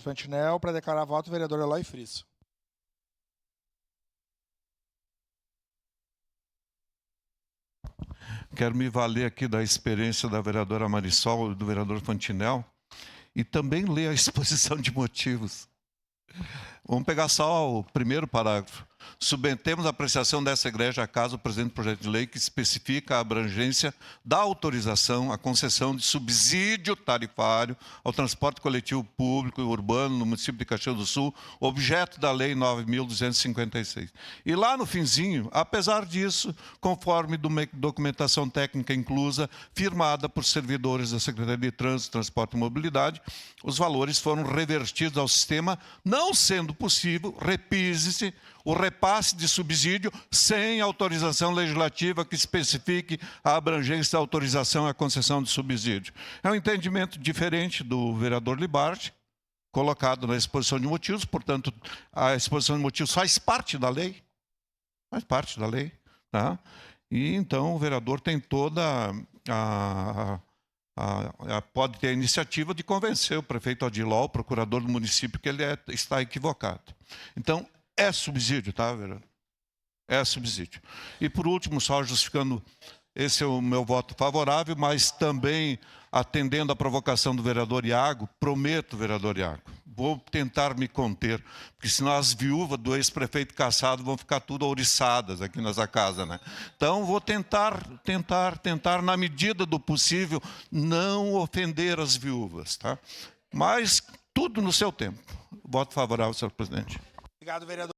Fantinel, para declarar voto, o vereador Eloy Friso. Quero me valer aqui da experiência da vereadora Marisol e do vereador Fantinel e também ler a exposição de motivos. Vamos pegar só o primeiro parágrafo. Submetemos a apreciação dessa igreja a caso o presente projeto de lei que especifica a abrangência da autorização à concessão de subsídio tarifário ao transporte coletivo público e urbano no município de Caxias do Sul, objeto da Lei 9.256. E lá no finzinho, apesar disso, conforme documentação técnica inclusa, firmada por servidores da Secretaria de Trânsito, Transporte e Mobilidade, os valores foram revertidos ao sistema, não sendo possível, repise-se, o repasse de subsídio sem autorização legislativa que especifique a abrangência da autorização à concessão de subsídio. É um entendimento diferente do vereador Libarte, colocado na exposição de motivos, portanto, a exposição de motivos faz parte da lei, tá? E então o vereador tem toda pode ter a iniciativa de convencer o prefeito Adiló, o procurador do município, que ele está equivocado. Então, é subsídio, tá, vereador? É subsídio. E, por último, só justificando, esse é o meu voto favorável, mas também atendendo à provocação do vereador Iago, prometo, vereador Iago, vou tentar me conter, porque senão as viúvas do ex-prefeito Cassado vão ficar tudo ouriçadas aqui nessa casa, né? Então, vou tentar, na medida do possível, não ofender as viúvas, tá? Mas tudo no seu tempo. Voto favorável, senhor presidente. Obrigado, vereador.